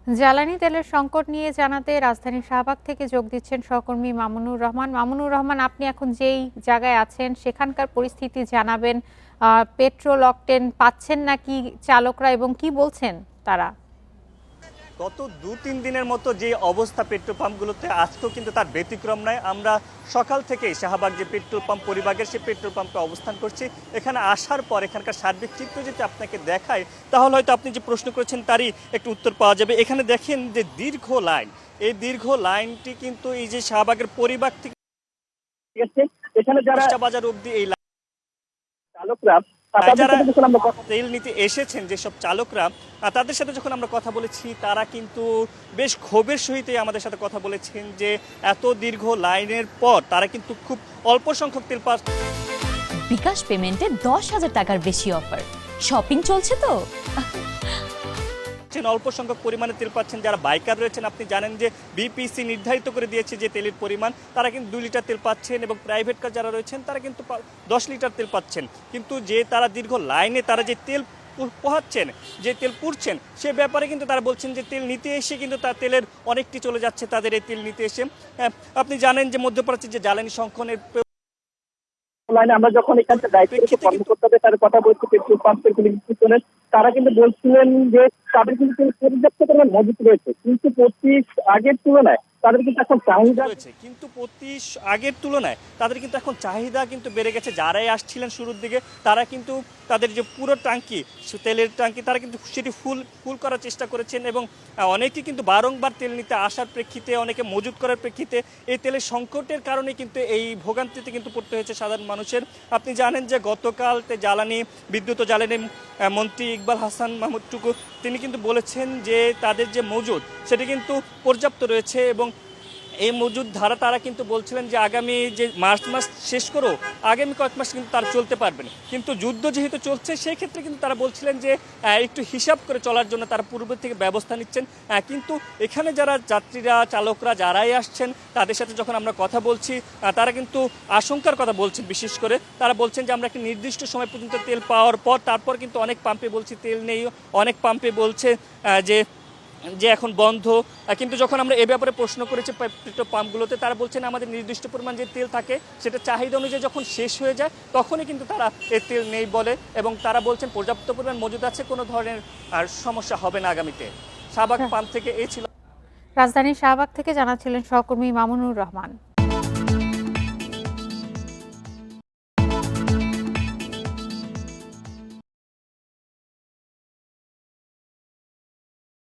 জ্বালানি তেলের সংকট নিয়ে জানাতে রাজধানীর শাহবাগ থেকে যোগ দিচ্ছেন সহকর্মী মামুনুর রহমান। মামুনুর রহমান, আপনি এখন যেই জায়গায় আছেন সেখানকার পরিস্থিতি জানাবেন। পেট্রোল অকটেন পাচ্ছেন নাকি চালকরা এবং কি বলছেন তারা? গত ২-৩ দিনের মতো যে অবস্থা পেট্রোল পাম্পগুলোতে, আজকেও কিন্তু তার ব্যতিক্রম নয়। আমরা সকাল থেকেই শাহবাগ যে পেট্রোল পাম্প পরিবাগের সেই পেট্রোল পাম্পে অবস্থান করছি। এখানে আসার পর এখানকার সার্বিক চিত্র যদি আপনাকে দেখায় তাহলে হয়তো আপনি যে প্রশ্ন করেছেন তারই একটু উত্তর পাওয়া যাবে। এখানে দেখেন যে দীর্ঘ লাইন, এই দীর্ঘ লাইনটি কিন্তু এই যে শাহবাগের পরিবাগ থেকে এখানে যারা বাজার অবধি এই চালকরা যারা তেল নিতে এসেছেন, যেসব চালকরা তাদের সাথে যখন আমরা কথা বলেছি তারা কিন্তু বেশ ক্ষোভের সহিত আমাদের সাথে কথা বলেছেন যে এত দীর্ঘ লাইনের পর তারা কিন্তু খুব অল্প সংখ্যক তেল পাস। বিকাশ পেমেন্টে 10,000 টাকার বেশি অফার, শপিং চলছে তো। অল্প সংখ্যক পরিমাণে তেল পাচ্ছেন। যারা বাইকার রয়েছেন, আপনি জানেন যে বিপিসি নির্ধারিত করে দিয়েছে যে তেলের পরিমাণ, তারা কিন্তু 2 লিটার তেল পাচ্ছেন এবং প্রাইভেট কার যারা রয়েছেন তারা কিন্তু 10 লিটার তেল পাচ্ছেন। কিন্তু যে তারা দীর্ঘ লাইনে তারা যে তেল পোহাচ্ছেন, যে তেল পুড়ছেন, সে ব্যাপারে কিন্তু তারা বলছেন যে তেল নিতে এসে কিন্তু তার তেলের অনেকটি চলে যাচ্ছে তাদের এই তেল নিতে এসে। আপনি জানেন যে মধ্যপ্রাচ্যের যে জ্বালানি সংকটের লাইনে আমরা যখন এখানকার দায়িত্ব কর্মকর্তাদের তাদের কথা বলছি পেট্রোল পাম্পের পিছনে, তারা কিন্তু বলছিলেন যে তাদের কিন্তু পর্যাপ্ত পরিমাণ মজুত রয়েছে, কিন্তু আগের তুলনায় তাদের কিন্তু এখন চাহিদা রয়েছে, কিন্তু আগের তুলনায় তাদের কিন্তু এখন চাহিদা কিন্তু বেড়ে গেছে। যারাই আসছিলেন শুরুর দিকে তারা কিন্তু তাদের যে পুরো ট্যাঙ্কি, তেলের ট্যাঙ্কি, তারা কিন্তু সেটি ফুল করার চেষ্টা করেছেন এবং অনেকে কিন্তু বারংবার তেল নিতে আসার প্রেক্ষিতে, অনেকে মজুত করার প্রেক্ষিতে এই তেলের সংকটের কারণে কিন্তু এই ভোগান্তিতে কিন্তু পড়তে হয়েছে সাধারণ মানুষের। আপনি জানেন যে গতকাল বিদ্যুৎ ও জ্বালানি মন্ত্রী ইকবাল হাসান মাহমুদ টুকু তিনি কিন্তু বলেছেন যে তাদের যে মজুদ সেটি কিন্তু পর্যাপ্ত রয়েছে এবং এই মজুদ ধারা তারা কিন্তু বলছিলেন যে আগামী যে মার্চ মাস শেষ করো, আগামী কয়েক মাস কিন্তু তারা চলতে পারবেন। কিন্তু যুদ্ধ যেহেতু চলছে সেই ক্ষেত্রে কিন্তু তারা বলছিলেন যে একটু হিসাব করে চলার জন্য তারা পূর্ব থেকে ব্যবস্থা নিচ্ছেন। কিন্তু এখানে যারা যাত্রীরা, চালকরা যারাই আসছেন তাদের সাথে যখন আমরা কথা বলছি তারা কিন্তু আশঙ্কার কথা বলছেন। বিশেষ করে তারা বলছেন যে আমরা একটা নির্দিষ্ট সময় পর্যন্ত তেল পাওয়ার পর তারপর কিন্তু অনেক পাম্পে বলছি তেল নেই, অনেক পাম্পে বলছে যে এখন বন্ধ। কিন্তু যখন আমরা এ ব্যাপারে প্রশ্ন করেছি পেট্রোল পাম্পগুলোতে, তারা বলছেন আমাদের নির্দিষ্ট পরিমাণ যে তেল থাকে সেটা চাহিদা অনুযায়ী যখন শেষ হয়ে যায় তখনই কিন্তু তারা এই তেল নেই বলে এবং তারা বলছেন পর্যাপ্ত পরিমাণ মজুদ আছে, কোনো ধরনের আর সমস্যা হবে না আগামীতে। শাহবাগ পাম্প থেকে এই ছিল। রাজধানীর শাহবাগ থেকে জানাচ্ছিলেন সহকর্মী মামুনুর রহমান।